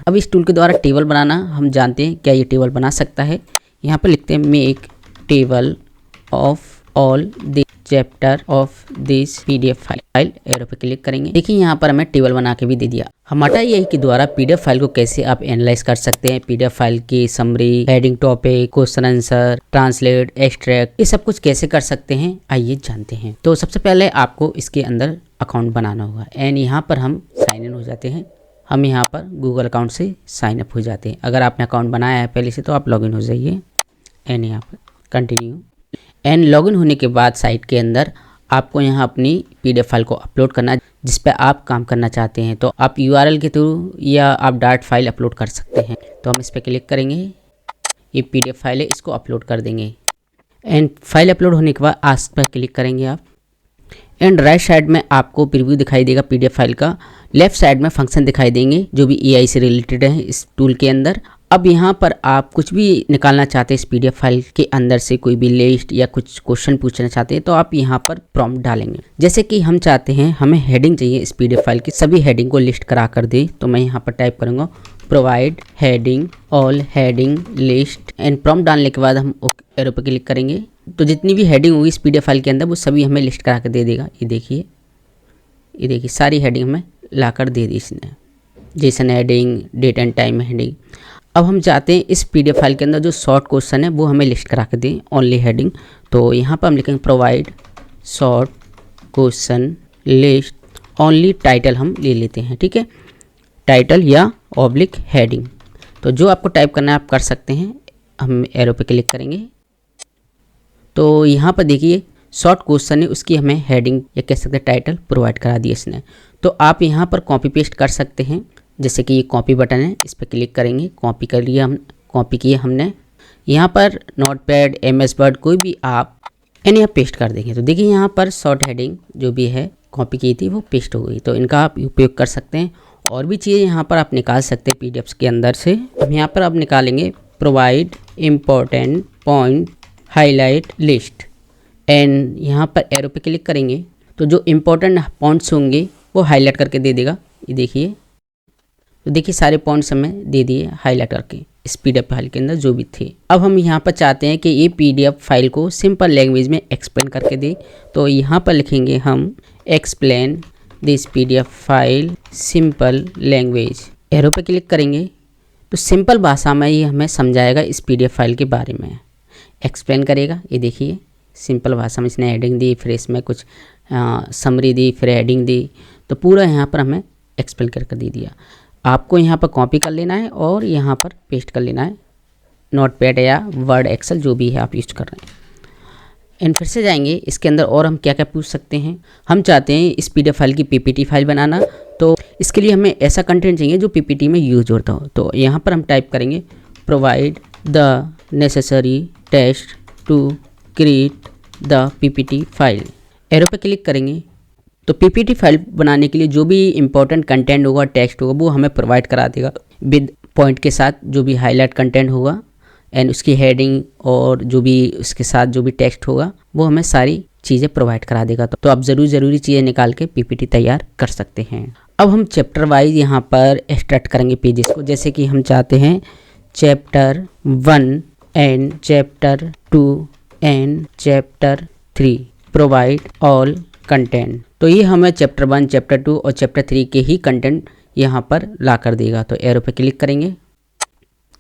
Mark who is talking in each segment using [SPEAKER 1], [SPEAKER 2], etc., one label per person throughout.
[SPEAKER 1] अब इस टूल के द्वारा टेबल बनाना हम जानते हैं, क्या ये टेबल बना सकता है। यहाँ पर लिखते हैं make table of all the chapter of this PDF file, arrow पे क्लिक करेंगे। देखिए यहाँ पर हमें टेबल बना के भी दे दिया। हमारा यही के द्वारा पीडीएफ फाइल को कैसे आप एनालाइज कर सकते हैं, पीडीएफ फाइल की summary, heading, topic, question answer, translate, extract, ये सब कुछ कैसे कर सकते हैं आइए जानते हैं। तो सबसे पहले आपको इसके अंदर अकाउंट बनाना होगा एंड यहाँ पर हम साइन इन हो जाते हैं। हम यहाँ पर गूगल अकाउंट से साइन अप हो जाते हैं। अगर आपने अकाउंट बनाया है पहले से तो आप लॉगिन हो जाइए एंड यहाँ पर कंटिन्यू। एंड लॉगिन होने के बाद साइट के अंदर आपको यहाँ अपनी पीडीएफ फाइल को अपलोड करना है जिस पे आप काम करना चाहते हैं। तो आप यूआरएल के थ्रू या आप डाट फाइल अपलोड कर सकते हैं। तो हम इस पर क्लिक करेंगे, ये पीडीएफ फाइल है, इसको अपलोड कर देंगे। एंड फाइल अपलोड होने के बाद आस्क पर क्लिक करेंगे आप। एंड राइट साइड में आपको प्रीव्यू दिखाई देगा पीडीएफ फाइल का, लेफ्ट साइड में फंक्शन दिखाई देंगे जो भी एआई से रिलेटेड है इस टूल के अंदर। अब यहाँ पर आप कुछ भी निकालना चाहते हैं इस पीडीएफ फाइल के अंदर से, कोई भी लिस्ट या कुछ क्वेश्चन पूछना चाहते हैं तो आप यहाँ पर प्रॉम्प्ट डालेंगे। जैसे कि हम चाहते हैं हमें हेडिंग चाहिए इस पीडीएफ फाइल की, सभी हेडिंग को लिस्ट करा कर दे, तो मैं यहाँ पर टाइप करूँगा provide heading all heading list. And prompt डालने के बाद हम एरो पर क्लिक करेंगे तो जितनी भी हेडिंग होगी इस पीडीएफ फाइल के अंदर वो सभी हमें लिस्ट करा कर दे देगा। ये देखिए सारी हेडिंग हमें ला कर दे दी इसने, JSON heading, date and time heading. अब हम चाहते हैं इस पीडीएफ फाइल के अंदर जो शॉर्ट क्वेश्चन है वो हमें लिस्ट करा के दें, ओनली हेडिंग। तो यहाँ पर हम लिखेंगे provide short question list, only title हम ले लेते हैं, ठीक है, टाइटल या ऑब्लिक हेडिंग। तो जो आपको टाइप करना है आप कर सकते हैं। हम एरो पे क्लिक करेंगे तो यहाँ पर देखिए शॉर्ट क्वेश्चन है, उसकी हमें हेडिंग या कह सकते हैं टाइटल प्रोवाइड करा दिया इसने। तो आप यहाँ पर कॉपी पेस्ट कर सकते हैं। जैसे कि ये कॉपी बटन है, इस पर क्लिक करेंगे, कॉपी कर लिया, हम कॉपी किए हमने। यहाँ पर नोटपैड, एमएस वर्ड कोई भी आप यहाँ पेस्ट कर देंगे। तो देखिए यहाँ पर शॉर्ट हेडिंग जो भी है कॉपी की थी वो पेस्ट हो गई। तो इनका आप उपयोग कर सकते हैं। और भी चीज़ें यहाँ पर आप निकाल सकते हैं पीडीएफ के अंदर से। हम यहाँ पर अब निकालेंगे provide important point highlight list. And यहाँ पर एरो पे क्लिक करेंगे तो जो इम्पोर्टेंट पॉइंट्स होंगे वो हाईलाइट करके दे देगा। ये देखिए, तो देखिए सारे पॉइंट्स हमें दे दिए हाईलाइट करके इस पीडीएफ फाइल के अंदर जो भी थे। अब हम यहाँ पर चाहते हैं कि ये पीडीएफ फाइल को सिंपल लैंग्वेज में एक्सप्लेन करके दे, तो यहाँ पर लिखेंगे हम explain this PDF file simple language. Arrow पे क्लिक करेंगे तो सिंपल भाषा में ये हमें समझाएगा इस पीडीएफ फाइल के बारे में, एक्सप्लेन करेगा। ये देखिए सिंपल भाषा में इसने हेडिंग दी, फिर इसमें कुछ समरी दी, फिर हेडिंग दी, तो पूरा यहाँ पर हमें एक्सप्लेन करके दे दिया। आपको यहाँ पर कॉपी कर लेना है और यहाँ पर पेस्ट कर लेना है, नोटपैड या वर्ड, एक्सेल जो भी है आप यूज कर रहे हैं। एंड फिर से जाएंगे इसके अंदर और हम क्या क्या पूछ सकते हैं। हम चाहते हैं इस पीडीएफ फाइल की पीपीटी फाइल बनाना, तो इसके लिए हमें ऐसा कंटेंट चाहिए जो पीपीटी में यूज होता हो। तो यहाँ पर हम टाइप करेंगे provide the necessary text to create the PPT file. Arrow पे क्लिक करेंगे तो पीपीटी फाइल बनाने के लिए जो भी इंपॉर्टेंट कंटेंट होगा, टेक्स्ट होगा, वो हमें प्रोवाइड करा देगा विद पॉइंट के साथ, जो भी हाईलाइट कंटेंट होगा एंड उसकी हेडिंग और जो भी उसके साथ जो भी टेक्स्ट होगा वो हमें सारी चीज़ें प्रोवाइड करा देगा। तो आप ज़रूरी चीज़ें निकाल के पीपीटी तैयार कर सकते हैं। अब हम चैप्टर वाइज यहाँ पर एक्सट्रैक्ट करेंगे पेजेस को। जैसे कि हम चाहते हैं chapter 1 and chapter 2 and chapter 3 provide all content. तो ये हमें चैप्टर 1, चैप्टर 2 और चैप्टर 3 के ही कंटेंट यहाँ पर ला कर देगा। तो एरो पे क्लिक करेंगे,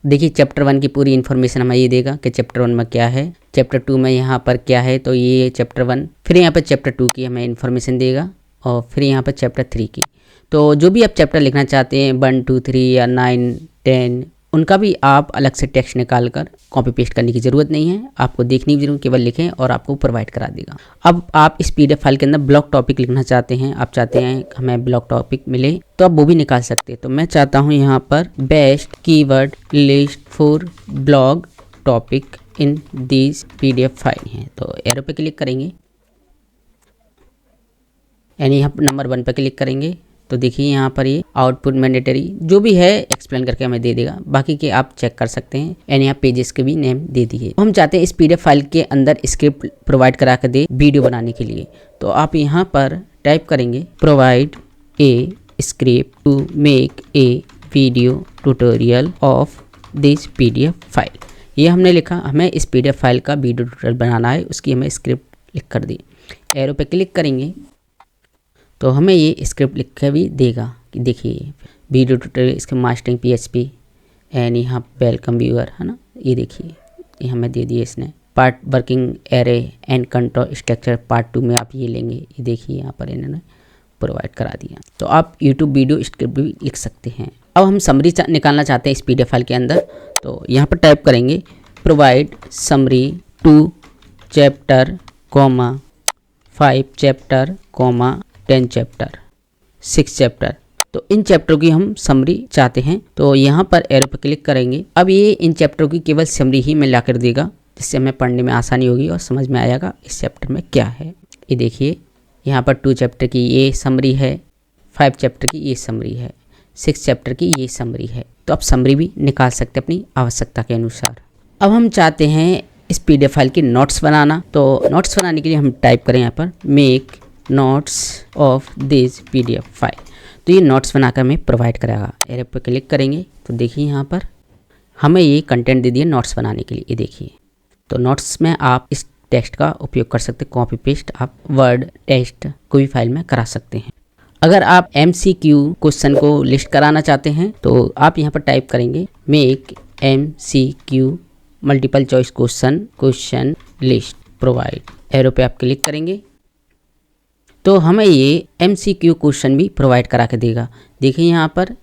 [SPEAKER 1] देखिए चैप्टर 1 की पूरी इन्फॉर्मेशन हमें ये देगा कि चैप्टर 1 में क्या है, चैप्टर 2 में यहाँ पर क्या है, तो ये चैप्टर 1, फिर यहाँ पर चैप्टर 2 की हमें इन्फॉर्मेशन देगा और फिर यहाँ पर चैप्टर 3 की। तो जो भी आप चैप्टर लिखना चाहते हैं 1, 2, 3 या 9, 10, उनका भी आप अलग से टेक्स्ट निकाल कर कॉपी पेस्ट करने की ज़रूरत नहीं है, आपको देखनी भी जरूर, केवल लिखें और आपको प्रोवाइड करा देगा। अब आप इस पीडीएफ फाइल के अंदर ब्लॉक टॉपिक लिखना चाहते हैं, आप चाहते हैं हमें ब्लॉक टॉपिक मिले तो आप वो भी निकाल सकते हैं। तो मैं चाहता हूँ यहाँ पर best keyword list for blog topic in this PDF file है। तो एरो पे क्लिक करेंगे यानी यहाँ नंबर 1 पे क्लिक करेंगे तो देखिए यहाँ पर ये आउटपुट मैंडेटरी जो भी है एक्सप्लेन करके हमें दे देगा, बाकी के आप चेक कर सकते हैं। एंड यहाँ पेजेस के भी नेम दे दिए। हम चाहते हैं इस पीडीएफ फाइल के अंदर स्क्रिप्ट प्रोवाइड करा कर दे वीडियो बनाने के लिए, तो आप यहाँ पर टाइप करेंगे provide a script to make a video tutorial of this PDF file. ये हमने लिखा, हमें इस PDF फाइल का वीडियो ट्यूटोरियल बनाना है, उसकी हमें स्क्रिप्ट लिख कर दी। एरो पे क्लिक करेंगे तो हमें ये स्क्रिप्ट लिख कर भी देगा कि देखिए वीडियो ट्यूटोरियल, इसके मास्टरिंग PHP एंड यहाँ वेलकम व्यूअर है ना, ये देखिए ये हमें दे दिए इसने। Part working array and control structure part 2 में आप ये लेंगे, ये देखिए यहाँ पर इन्होंने प्रोवाइड करा दिया। तो आप यूट्यूब वीडियो स्क्रिप्ट भी लिख सकते हैं। अब हम समरी निकालना चाहते हैं इस PDF फाइल के अंदर, तो यहाँ पर टाइप करेंगे provide summary 2 chapter 5 chapter 10 chapter 6 chapter. तो इन चैप्टरों की हम समरी चाहते हैं, तो यहाँ पर एरो पर क्लिक करेंगे। अब ये इन चैप्टरों की केवल समरी ही में ला कर देगा, जिससे हमें पढ़ने में आसानी होगी और समझ में आएगा इस चैप्टर में क्या है। ये देखिए यहाँ पर 2 चैप्टर की ये समरी है, 5 चैप्टर की ये समरी है, 6 चैप्टर की ये समरी है। तो आप समरी भी निकाल सकते हैं अपनी आवश्यकता के अनुसार। अब हम चाहते हैं इस PDF फाइल की नोट्स बनाना, तो नोट्स बनाने के लिए हम टाइप करें यहाँ पर make notes of this PDF file. तो ये नोट्स बनाकर हमें प्रोवाइड करेगा। एरो पर क्लिक करेंगे तो देखिए यहाँ पर हमें ये कंटेंट दे दिए नोट्स बनाने के लिए, ये देखिए। तो नोट्स में आप इस टेक्स्ट का उपयोग कर सकते हैं, कॉपी पेस्ट आप वर्ड टेक्स्ट कोई फाइल में करा सकते हैं। अगर आप MCQ क्वेश्चन को लिस्ट कराना चाहते हैं तो आप यहाँ पर टाइप करेंगे make MCQ multiple choice question list provide. Arrow पे आप क्लिक करेंगे तो हमें ये MCQ क्वेश्चन भी प्रोवाइड करा के देगा। देखिए यहाँ पर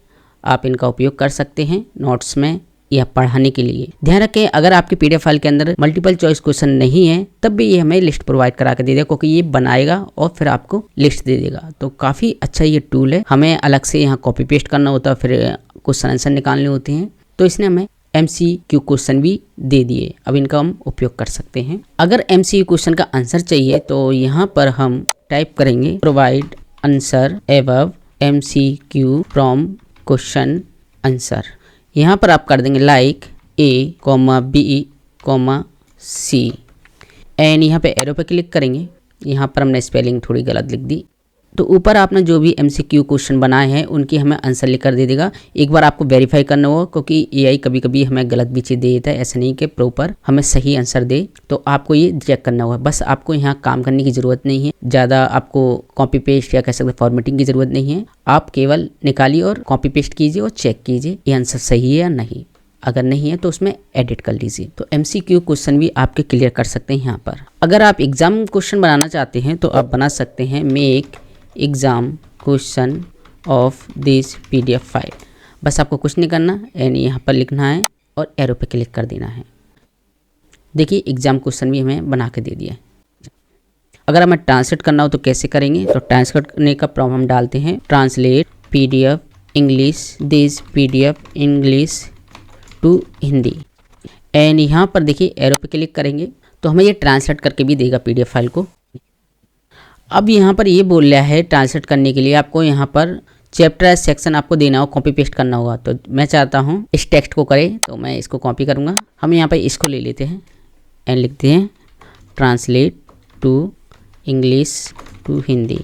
[SPEAKER 1] आप इनका उपयोग कर सकते हैं नोट्स में या पढ़ाने के लिए। ध्यान रखें अगर आपके PDF फाइल के अंदर मल्टीपल चॉइस क्वेश्चन नहीं है तब भी ये हमें लिस्ट प्रोवाइड करा के दे देगा, क्योंकि ये बनाएगा और फिर आपको लिस्ट दे देगा। तो काफ़ी अच्छा ये टूल है। हमें अलग से यहाँ कॉपी पेस्ट करना होता है, फिर क्वेश्चन आंसर निकालने होते हैं, तो इसने हमें MCQ क्वेश्चन भी दे दिए। अब इनका हम उपयोग कर सकते हैं। अगर MCQ क्वेश्चन का आंसर चाहिए तो यहाँ पर हम टाइप करेंगे provide answer above MCQ from question answer. यहाँ पर आप कर देंगे like A, B, C and यहाँ पे एरो पे क्लिक करेंगे। यहाँ पर हमने स्पेलिंग थोड़ी गलत लिख दी, तो ऊपर आपने जो भी MCQ क्वेश्चन बनाए हैं उनकी हमें आंसर लिख कर दे देगा। एक बार आपको वेरीफाई करना होगा, क्योंकि AI कभी कभी हमें गलत भी चीज़ दे देता है, ऐसा नहीं कि प्रॉपर हमें सही आंसर दे। तो आपको ये चेक करना होगा। बस आपको यहाँ काम करने की ज़रूरत नहीं है, ज़्यादा आपको कॉपी पेस्ट या कह सकते फॉर्मेटिंग की ज़रूरत नहीं है। आप केवल निकालिए और कॉपी पेस्ट कीजिए और चेक कीजिए ये आंसर सही है या नहीं। अगर नहीं है तो उसमें एडिट कर लीजिए। तो MCQ क्वेश्चन भी आपके क्लियर कर सकते हैं यहाँ पर। अगर आप एग्जाम क्वेश्चन बनाना चाहते हैं तो आप बना सकते हैं make exam question of this PDF file. बस आपको कुछ नहीं करना, यानी यहाँ पर लिखना है और एरो पे क्लिक कर देना है। देखिए एग्ज़ाम क्वेश्चन भी हमें बना के दे दिया। अगर हमें ट्रांसलेट करना हो तो कैसे करेंगे, तो ट्रांसलेट करने का प्रॉब्लम हम डालते हैं translate PDF English this PDF English to Hindi and यहाँ पर देखिए एरो पे क्लिक करेंगे तो हमें ये ट्रांसलेट करके भी देगा PDF फाइल को। अब यहाँ पर ये बोल रहा है ट्रांसलेट करने के लिए आपको यहाँ पर चैप्टर सेक्शन आपको देना हो, कॉपी पेस्ट करना होगा। तो मैं चाहता हूँ इस टेक्स्ट को करे, तो मैं इसको कॉपी करूँगा। हम यहाँ पर इसको ले लेते हैं एंड लिखते हैं translate to English to Hindi.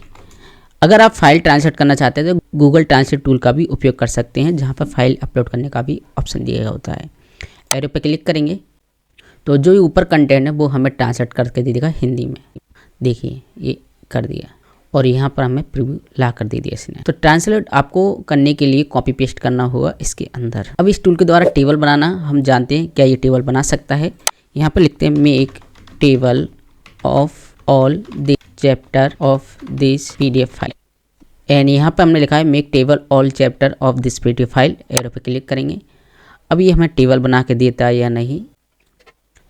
[SPEAKER 1] अगर आप फाइल ट्रांसलेट करना चाहते हैं तो गूगल ट्रांसलेट टूल का भी उपयोग कर सकते हैं, जहाँ पर फाइल अपलोड करने का भी ऑप्शन दिया गया होता है। एरो पे क्लिक करेंगे तो जो ऊपर कंटेंट है वो हमें ट्रांसलेट करके दे देगा हिंदी में। देखिए ये कर दिया और यहाँ पर हमें प्रीव्यू ला कर दे दिया इसने। तो ट्रांसलेट आपको करने के लिए कॉपी पेस्ट करना होगा इसके अंदर। अब इस टूल के द्वारा टेबल बनाना हम जानते हैं, क्या ये टेबल बना सकता है। यहाँ पर लिखते हैं make table of all the chapter of this PDF file and यहाँ पर हमने लिखा है make table all chapter of this PDF file. Arrow पे क्लिक करेंगे। अब ये हमें टेबल बना के देता है या नहीं,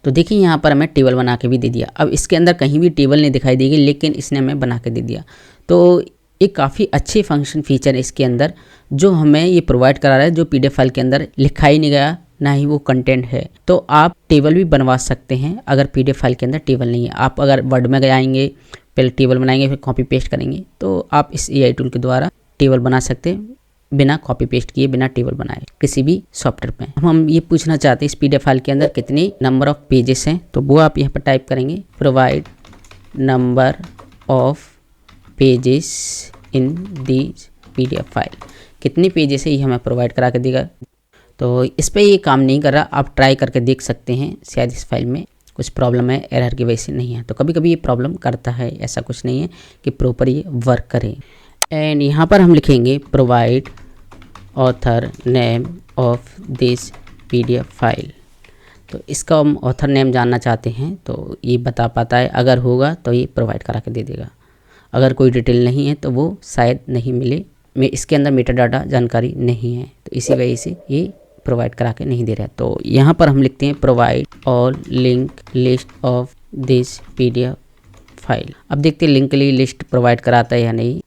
[SPEAKER 1] तो देखिए यहाँ पर हमें टेबल बना के भी दे दिया। अब इसके अंदर कहीं भी टेबल नहीं दिखाई देगी, लेकिन इसने हमें बना के दे दिया। तो एक काफ़ी अच्छे फंक्शन फीचर है इसके अंदर जो हमें ये प्रोवाइड करा रहा है, जो PDF फाइल के अंदर लिखा ही नहीं गया, ना ही वो कंटेंट है। तो आप टेबल भी बनवा सकते हैं अगर PDF फाइल के अंदर टेबल नहीं है। आप अगर वर्ड में जाएंगे, पहले टेबल बनाएंगे, फिर कॉपी पेस्ट करेंगे, तो आप इस AI टूल के द्वारा टेबल बना सकते हैं बिना कॉपी पेस्ट किए, बिना टेबल बनाए किसी भी सॉफ्टवेयर में। हम ये पूछना चाहते हैं इस PDF फाइल के अंदर कितने नंबर ऑफ पेजेस हैं, तो वो आप यहाँ पर टाइप करेंगे provide number of pages in the PDF file. कितने पेजेस है ये हमें प्रोवाइड करा के देगा। तो इस पर ये काम नहीं कर रहा, आप ट्राई करके देख सकते हैं, शायद इस फाइल में कुछ प्रॉब्लम है, एरर की वजह से नहीं है। तो कभी कभी ये प्रॉब्लम करता है, ऐसा कुछ नहीं है कि प्रॉपर ये वर्क करे। एंड यहाँ पर हम लिखेंगे provide author name of this PDF file. तो इसका हम ऑथर नेम जानना चाहते हैं, तो ये बता पाता है, अगर होगा तो ये प्रोवाइड करा के दे देगा, अगर कोई डिटेल नहीं है तो वो शायद नहीं मिले, इसके अंदर मेटा डाटा जानकारी नहीं है, तो इसी वजह से ये प्रोवाइड करा के नहीं दे रहा है। तो यहाँ पर हम लिखते हैं provide all link list of this PDF file. अब देखते हैं लिंक के लिए लिस्ट प्रोवाइड कराता है या नहीं।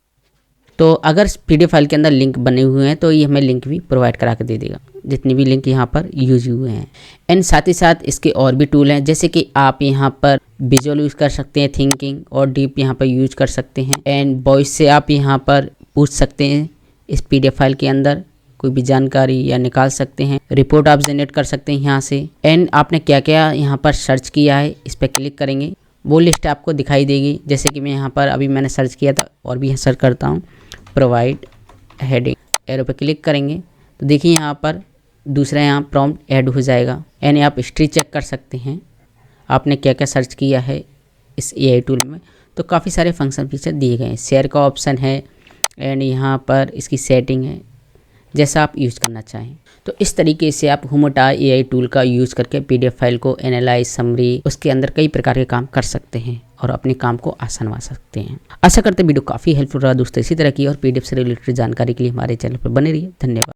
[SPEAKER 1] तो अगर PDF फाइल के अंदर लिंक बने हुए हैं तो ये हमें लिंक भी प्रोवाइड करा के दे देगा, जितनी भी लिंक यहाँ पर यूज हुए हैं। एंड साथ ही साथ इसके और भी टूल हैं, जैसे कि आप यहाँ पर विजुअल यूज़ कर सकते हैं, थिंकिंग और डीप यहाँ पर यूज कर सकते हैं। एंड वॉइस से आप यहाँ पर पूछ सकते हैं इस PDF फाइल के अंदर कोई भी जानकारी या निकाल सकते हैं। रिपोर्ट आप जनरेट कर सकते हैं यहाँ से। एंड आपने क्या क्या यहाँ पर सर्च किया है, इस पर क्लिक करेंगे, वो लिस्ट आपको दिखाई देगी। जैसे कि मैं यहाँ पर अभी मैंने सर्च किया था और भी सर्च करता हूँ, प्रोवाइड हेडिंग, एरो पे क्लिक करेंगे तो देखिए यहाँ पर दूसरा यहाँ प्रॉम्प्ट ऐड हो जाएगा। यानी आप हिस्ट्री चेक कर सकते हैं आपने क्या क्या सर्च किया है इस AI टूल में। तो काफ़ी सारे फंक्शन फीचर दिए गए हैं, शेयर का ऑप्शन है, एंड यहाँ पर इसकी सेटिंग है, जैसा आप यूज़ करना चाहें। तो इस तरीके से आप हुमोटा AI टूल का यूज़ करके PDF फाइल को एनालाइज, समरी, उसके अंदर कई प्रकार के काम कर सकते हैं और अपने काम को आसान बना सकते हैं। आशा करते वीडियो काफ़ी हेल्पफुल रहा दोस्तों। इसी तरह की और PDF से रिलेटेड जानकारी के लिए हमारे चैनल पर बने रहिए। धन्यवाद।